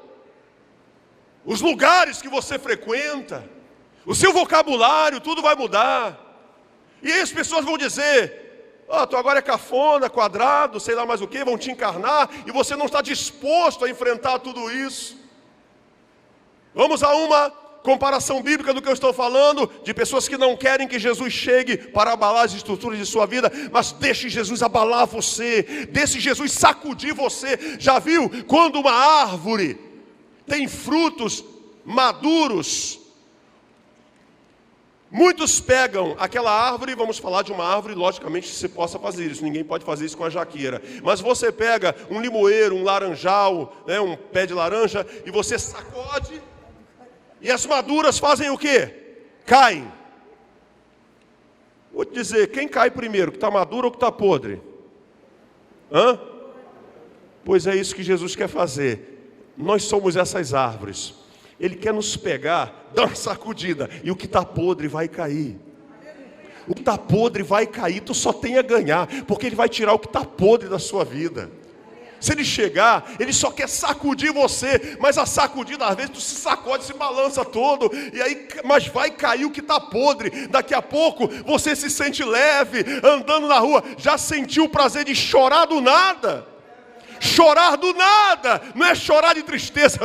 os lugares que você frequenta, o seu vocabulário, tudo vai mudar. E aí as pessoas vão dizer, tu agora é cafona, quadrado, sei lá mais o que, vão te encarnar, e você não está disposto a enfrentar tudo isso. Vamos a uma comparação bíblica do que eu estou falando, de pessoas que não querem que Jesus chegue para abalar as estruturas de sua vida, mas deixe Jesus abalar você, deixe Jesus sacudir você. Já viu quando uma árvore tem frutos maduros? Muitos pegam aquela árvore, vamos falar de uma árvore, logicamente se possa fazer isso, ninguém pode fazer isso com a jaqueira, mas você pega um limoeiro, um laranjal, um pé de laranja, e você sacode, e as maduras fazem o quê? Caem. Vou te dizer, quem cai primeiro, que está maduro ou que está podre? Pois é isso que Jesus quer fazer. Nós somos essas árvores. Ele quer nos pegar, dar uma sacudida, e o que está podre vai cair. O que está podre vai cair, tu só tem a ganhar, porque ele vai tirar o que está podre da sua vida. Se ele chegar, ele só quer sacudir você, mas a sacudida, às vezes tu se sacode, se balança todo, e aí, mas vai cair o que está podre. Daqui a pouco você se sente leve, andando na rua. Já sentiu o prazer de chorar do nada? Chorar do nada, não é chorar de tristeza,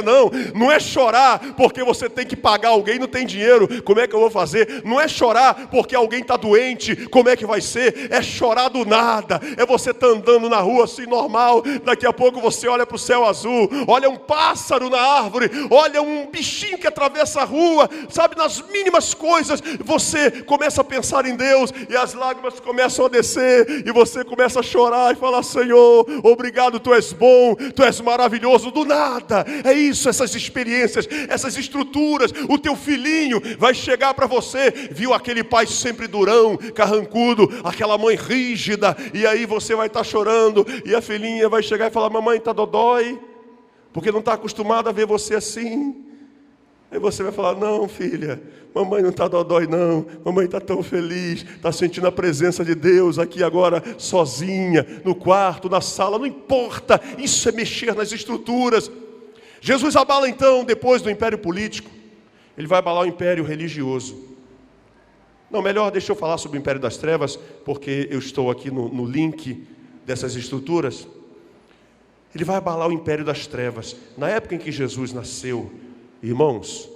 não é chorar porque você tem que pagar alguém, não tem dinheiro, como é que eu vou fazer? Não é chorar porque alguém está doente, como é que vai ser? É chorar do nada, é você estar andando na rua assim normal, daqui a pouco você olha para o céu azul, olha um pássaro na árvore, olha um bichinho que atravessa a rua, sabe, nas mínimas coisas, você começa a pensar em Deus, e as lágrimas começam a descer, e você começa a chorar e falar, Senhor, obrigado, Tu és bom, Tu és maravilhoso. Do nada, é isso, essas experiências, essas estruturas. O teu filhinho vai chegar para você, viu aquele pai sempre durão, carrancudo, aquela mãe rígida, e aí você vai estar chorando, e a filhinha vai chegar e falar, mamãe está dodói, porque não está acostumada a ver você assim. Aí você vai falar, não filha, mamãe não está dodói não, mamãe está tão feliz, está sentindo a presença de Deus aqui agora, sozinha, no quarto, na sala, não importa, isso é mexer nas estruturas. Jesus abala então, depois do império político, ele vai abalar o império religioso. Não, melhor deixa eu falar sobre o império das trevas, porque eu estou aqui no link dessas estruturas. Ele vai abalar o império das trevas. Na época em que Jesus nasceu, irmãos,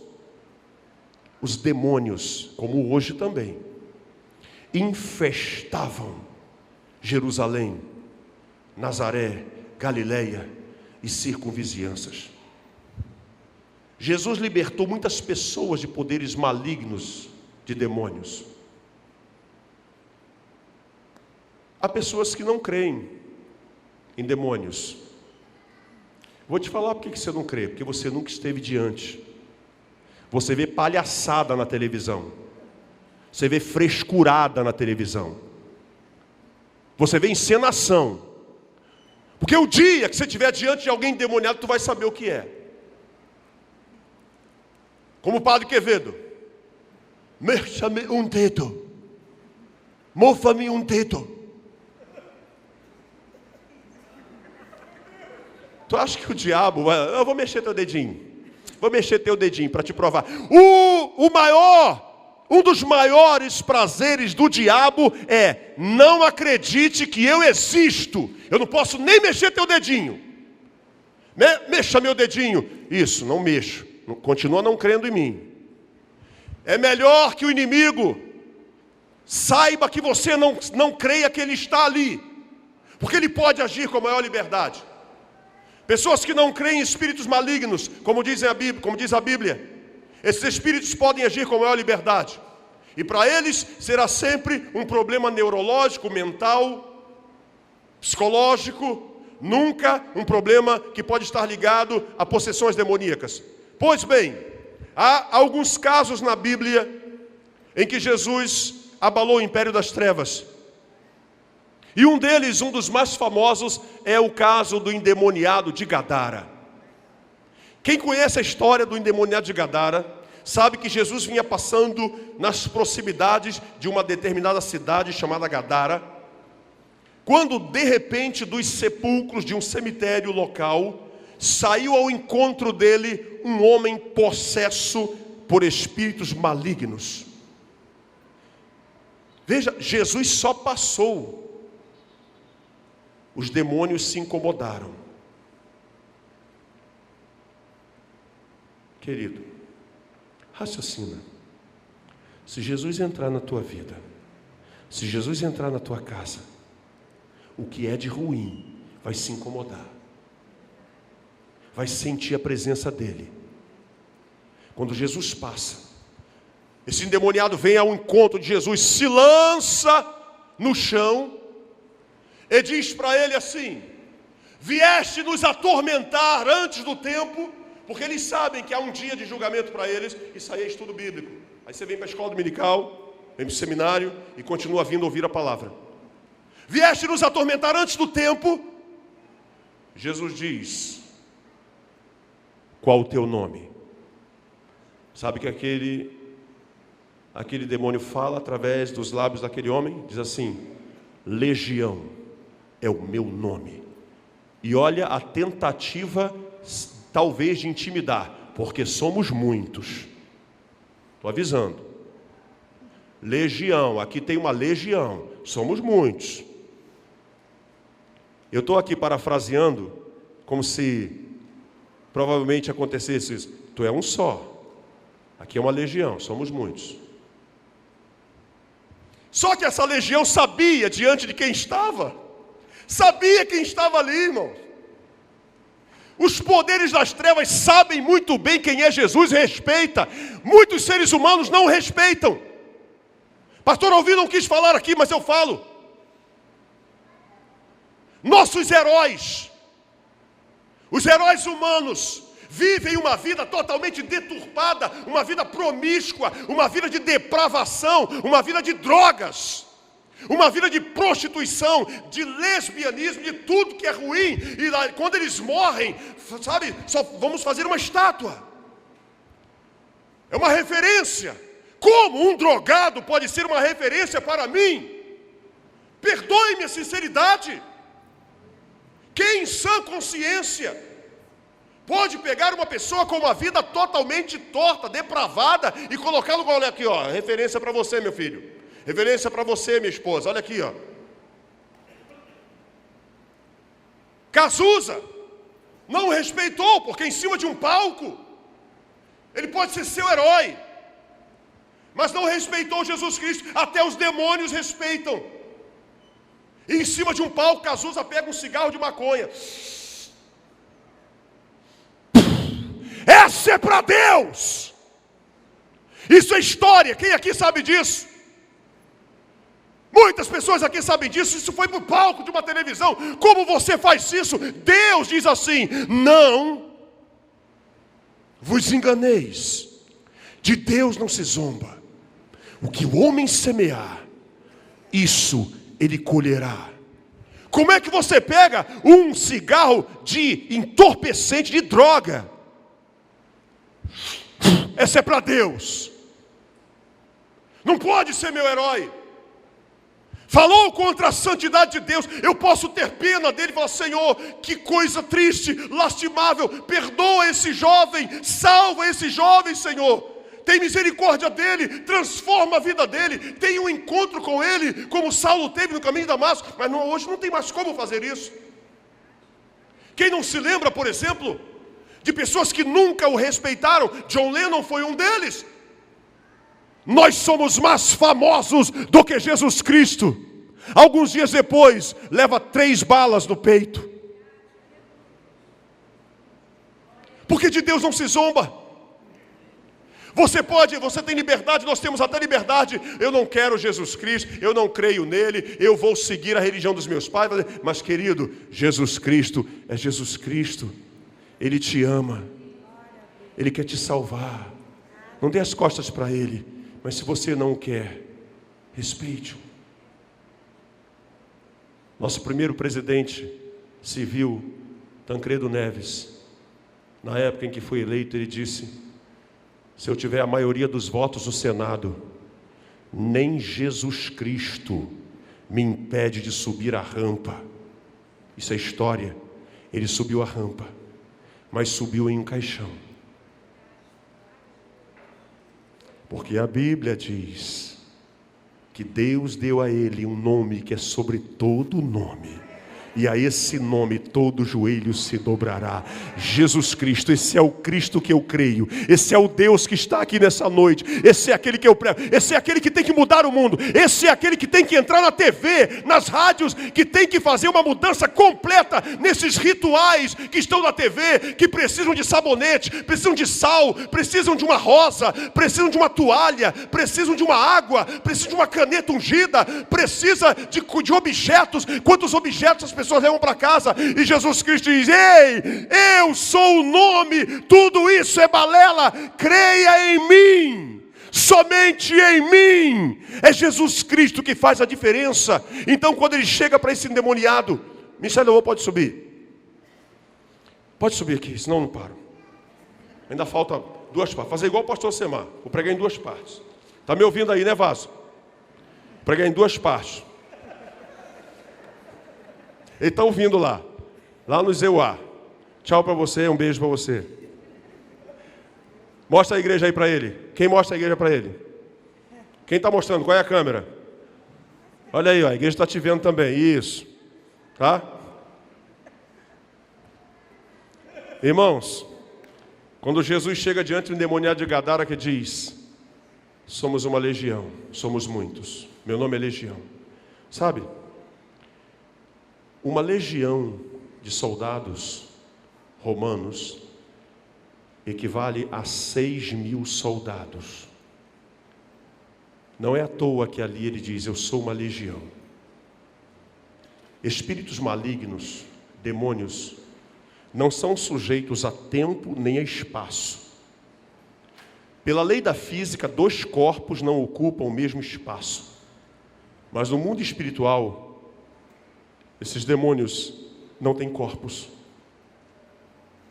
os demônios, como hoje também, infestavam Jerusalém, Nazaré, Galileia e circunvizinhanças. Jesus libertou muitas pessoas de poderes malignos, de demônios. Há pessoas que não creem em demônios. Vou te falar por que você não crê, porque você nunca esteve diante. Você vê palhaçada na televisão, você vê frescurada na televisão, você vê encenação, porque o dia que você estiver diante de alguém endemoniado, tu vai saber o que é. Como o Padre Quevedo. Mexa-me um dedo. Mofa-me um dedo. Tu acha que o diabo... Eu vou mexer teu dedinho. Vou mexer teu dedinho para te provar. Um dos maiores prazeres do diabo é: não acredite que eu existo. Eu não posso nem mexer teu dedinho. Mexa meu dedinho. Isso, não mexo. Continua não crendo em mim. É melhor que o inimigo saiba que você não creia que ele está ali, porque ele pode agir com a maior liberdade. Pessoas que não creem em espíritos malignos, como diz a Bíblia, esses espíritos podem agir com a maior liberdade. E para eles será sempre um problema neurológico, mental, psicológico, nunca um problema que pode estar ligado a possessões demoníacas. Pois bem, há alguns casos na Bíblia em que Jesus abalou o império das trevas. E um deles, um dos mais famosos, é o caso do endemoniado de Gadara. Quem conhece a história do endemoniado de Gadara, sabe que Jesus vinha passando nas proximidades de uma determinada cidade chamada Gadara, quando de repente dos sepulcros de um cemitério local, saiu ao encontro dele um homem possesso por espíritos malignos. Veja, Jesus só passou. Os demônios se incomodaram. Querido, raciocina. Se Jesus entrar na tua vida, se Jesus entrar na tua casa, o que é de ruim vai se incomodar. Vai sentir a presença dele. Quando Jesus passa, esse endemoniado vem ao encontro de Jesus, se lança no chão e diz para ele assim: vieste nos atormentar antes do tempo, porque eles sabem que há um dia de julgamento para eles. Isso aí é estudo bíblico. Aí você vem para a escola dominical, vem para o seminário e continua vindo ouvir a palavra. Vieste nos atormentar antes do tempo. Jesus diz: qual o teu nome? Sabe que aquele demônio fala através dos lábios daquele homem? Diz assim: Legião é o meu nome. E olha a tentativa talvez de intimidar, porque somos muitos. Estou avisando. Legião, aqui tem uma legião, somos muitos. Eu estou aqui parafraseando, como se provavelmente acontecesse isso. Tu é um só, aqui é uma legião, somos muitos. Só que essa legião sabia diante de quem estava, sabia quem estava ali, irmãos. Os poderes das trevas sabem muito bem quem é Jesus e respeita. Muitos seres humanos não respeitam. Pastor Alvim não quis falar aqui, mas eu falo. Nossos heróis, os heróis humanos, vivem uma vida totalmente deturpada, uma vida promíscua, uma vida de depravação, uma vida de drogas, uma vida de prostituição, de lesbianismo, de tudo que é ruim. E lá, quando eles morrem, sabe, só vamos fazer uma estátua. É uma referência. Como um drogado pode ser uma referência para mim? Perdoe-me a sinceridade. Quem em sã consciência pode pegar uma pessoa com uma vida totalmente torta, depravada, e colocá-lo, olha aqui, ó, referência para você, meu filho, referência para você, minha esposa, olha aqui, ó. Cazuza não respeitou, porque em cima de um palco ele pode ser seu herói, mas não respeitou Jesus Cristo. Até os demônios respeitam. E em cima de um palco, Cazuza pega um cigarro de maconha. Essa é para Deus. Isso é história. Quem aqui sabe disso? Muitas pessoas aqui sabem disso. Isso foi para o palco de uma televisão. Como você faz isso? Deus diz assim: não vos enganeis. De Deus não se zomba. O que o homem semear, isso ele colherá. Como é que você pega um cigarro de entorpecente, de droga? essa é para Deus. Não pode ser meu herói. Falou contra a santidade de Deus. Eu posso ter pena dele e falar: Senhor, que coisa triste, lastimável. Perdoa esse jovem, salva esse jovem, Senhor. Tem misericórdia dele, transforma a vida dele. Tem um encontro com ele, como Saulo teve no caminho de Damasco. Mas hoje não tem mais como fazer isso. Quem não se lembra, por exemplo, de pessoas que nunca o respeitaram? John Lennon foi um deles. Nós somos mais famosos do que Jesus Cristo. Alguns dias depois, leva 3 balas no peito. Porque de Deus não se zomba. Você tem liberdade, nós temos até liberdade. Eu não quero Jesus Cristo, eu não creio nele, eu vou seguir a religião dos meus pais. Mas querido, Jesus Cristo é Jesus Cristo. Ele te ama. Ele quer te salvar. Não dê as costas para ele. Mas se você não quer, respeite-o. Nosso primeiro presidente civil, Tancredo Neves, na época em que foi eleito, ele disse: se eu tiver a maioria dos votos no Senado, nem Jesus Cristo me impede de subir a rampa. Isso é história. Ele subiu a rampa, mas subiu em um caixão. Porque a Bíblia diz que Deus deu a ele um nome que é sobre todo nome. E a esse nome todo joelho se dobrará. Jesus Cristo, esse é o Cristo que eu creio. Esse é o Deus que está aqui nessa noite. Esse é aquele que eu prego. Esse é aquele que tem que mudar o mundo. Esse é aquele que tem que entrar na TV, nas rádios, que tem que fazer uma mudança completa nesses rituais que estão na TV, que precisam de sabonete, precisam de sal, precisam de uma rosa, precisam de uma toalha, precisam de uma água, precisam de uma caneta ungida, precisa de objetos. Quantos objetos as pessoas levam para casa? E Jesus Cristo diz: ei, eu sou o nome, tudo isso é balela, creia em mim, somente em mim. É Jesus Cristo que faz a diferença. Então quando ele chega para esse endemoniado, Michel, pode subir. Pode subir aqui, senão eu não paro. Ainda falta 2 partes. Fazer igual o pastor Semar. Vou pregar em 2 partes. Está me ouvindo aí, né, Vaso? Vou pregar em 2 partes. Ele está ouvindo lá no Zeuá. Tchau para você, um beijo para você. Mostra a igreja aí para ele. Quem mostra a igreja para ele? Quem está mostrando? Qual é a câmera? Olha aí, ó, a igreja está te vendo também. Isso. Tá? Irmãos, quando Jesus chega diante do endemoniado de Gadara, que diz: somos uma legião, somos muitos. Meu nome é Legião. Sabe? Uma legião de soldados romanos equivale a 6.000 soldados. Não é à toa que ali ele diz: eu sou uma legião. Espíritos malignos, demônios, não são sujeitos a tempo nem a espaço. Pela lei da física, 2 corpos não ocupam o mesmo espaço. Mas no mundo espiritual, esses demônios não têm corpos.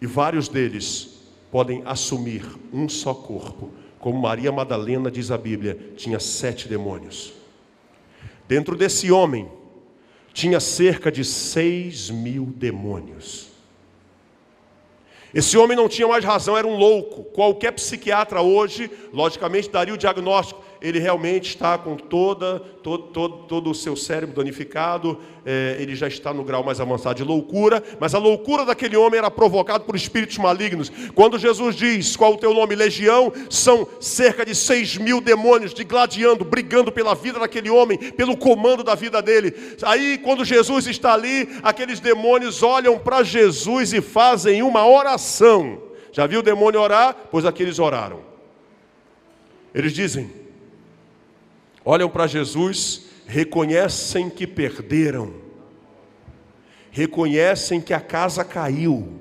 E vários deles podem assumir um só corpo. Como Maria Madalena, diz a Bíblia, tinha 7 demônios. Dentro desse homem, tinha cerca de 6.000 demônios. Esse homem não tinha mais razão, era um louco. Qualquer psiquiatra hoje, logicamente, daria o diagnóstico. Ele realmente está com todo o seu cérebro danificado, ele já está no grau mais avançado de loucura, mas a loucura daquele homem era provocada por espíritos malignos. Quando Jesus diz: qual o teu nome? Legião, são cerca de 6.000 demônios digladiando, brigando pela vida daquele homem, pelo comando da vida dele. Aí quando Jesus está ali, aqueles demônios olham para Jesus e fazem uma oração. Já viu o demônio orar? Pois aqueles oraram. Eles dizem, olham para Jesus, reconhecem que perderam, reconhecem que a casa caiu.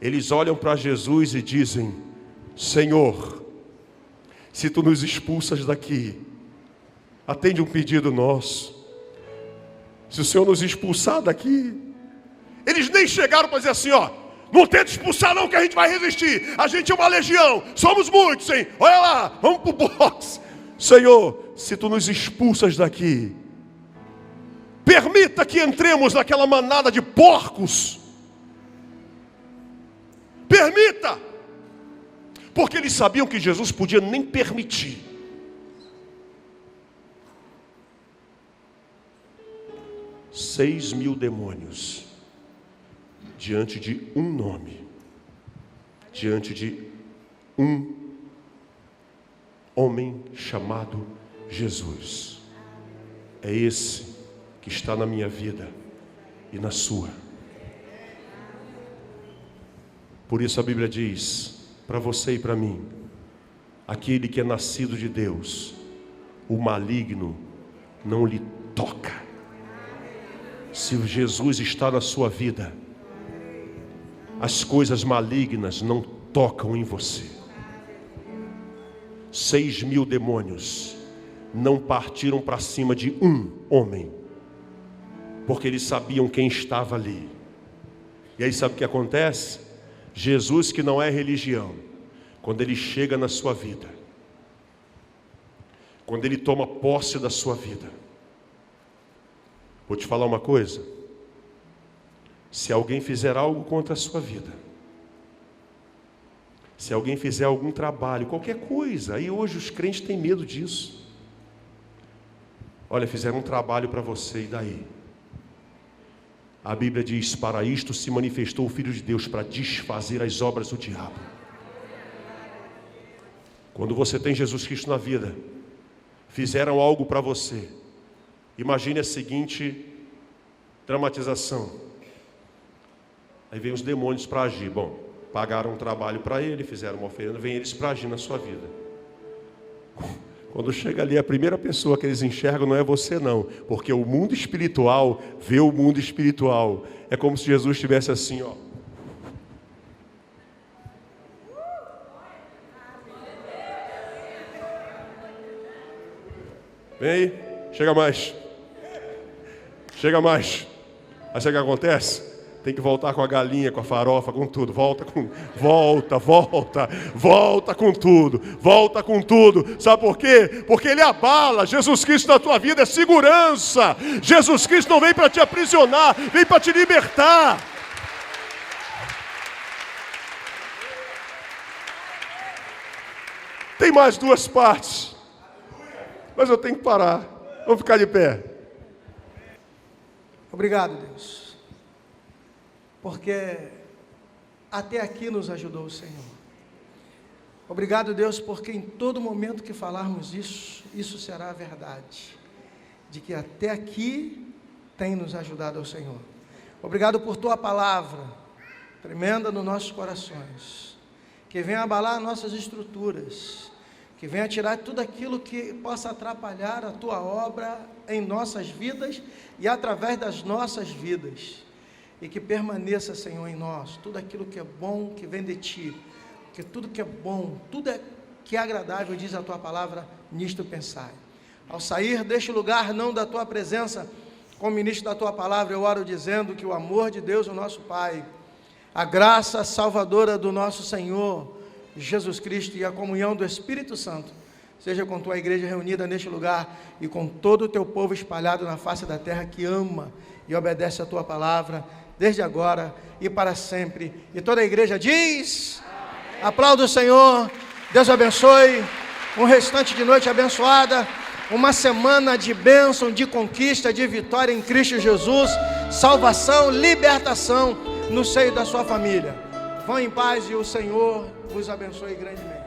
Eles olham para Jesus e dizem: Senhor, se tu nos expulsas daqui, atende um pedido nosso. Se o Senhor nos expulsar daqui, eles nem chegaram para dizer assim: ó, Não tenta expulsar não, que a gente vai resistir. A gente é uma legião, somos muitos, hein? Olha lá, vamos pro box. Senhor, se tu nos expulsas daqui, permita que entremos naquela manada de porcos. Permita. Porque eles sabiam que Jesus podia nem permitir. – 6.000 demônios diante de um nome, diante de um homem chamado Jesus. É esse que está na minha vida e na sua. Por isso a Bíblia diz, para você e para mim, aquele que é nascido de Deus, o maligno não lhe toca. Se Jesus está na sua vida, as coisas malignas não tocam em você. 6.000 demônios não partiram para cima de um homem, porque eles sabiam quem estava ali. E aí sabe o que acontece? Jesus, que não é religião, quando ele chega na sua vida, quando ele toma posse da sua vida, vou te falar uma coisa: se alguém fizer algo contra a sua vida, se alguém fizer algum trabalho, qualquer coisa, aí hoje os crentes têm medo disso. Olha, fizeram um trabalho para você, e daí? A Bíblia diz, para isto se manifestou o Filho de Deus, para desfazer as obras do diabo. Quando você tem Jesus Cristo na vida, fizeram algo para você, imagine a seguinte dramatização. Aí vem os demônios para agir. Bom, pagaram um trabalho para ele, fizeram uma oferenda, vem eles para agir na sua vida. Quando chega ali, a primeira pessoa que eles enxergam não é você não, porque o mundo espiritual vê o mundo espiritual. É como se Jesus estivesse assim, ó. Vem aí, chega mais. Chega mais. Aí sabe o que acontece? Tem que voltar com a galinha, com a farofa, com tudo. Volta com tudo. Volta com tudo. Sabe por quê? Porque ele abala. Jesus Cristo na tua vida é segurança. Jesus Cristo não vem para te aprisionar, vem para te libertar. Tem mais duas partes, mas eu tenho que parar. Vamos ficar de pé. Obrigado, Deus, porque até aqui nos ajudou o Senhor. Obrigado, Deus, porque em todo momento que falarmos isso será a verdade, de que até aqui tem nos ajudado o Senhor. Obrigado por Tua palavra, tremenda nos nossos corações, que venha abalar nossas estruturas, que venha tirar tudo aquilo que possa atrapalhar a Tua obra em nossas vidas e através das nossas vidas. E que permaneça, Senhor, em nós tudo aquilo que é bom, que vem de Ti. Porque tudo que é bom, tudo que é agradável, diz a Tua palavra, nisto pensai. Ao sair deste lugar, não da Tua presença, como ministro da Tua palavra, eu oro dizendo que o amor de Deus, o nosso Pai, a graça salvadora do nosso Senhor Jesus Cristo e a comunhão do Espírito Santo seja com Tua igreja reunida neste lugar e com todo o Teu povo espalhado na face da terra que ama e obedece a Tua palavra, desde agora e para sempre. E toda a igreja diz: amém. Aplauda o Senhor. Deus abençoe. Um restante de noite abençoada. Uma semana de bênção, de conquista, de vitória em Cristo Jesus. Salvação, libertação no seio da sua família. Vão em paz e o Senhor vos abençoe grandemente.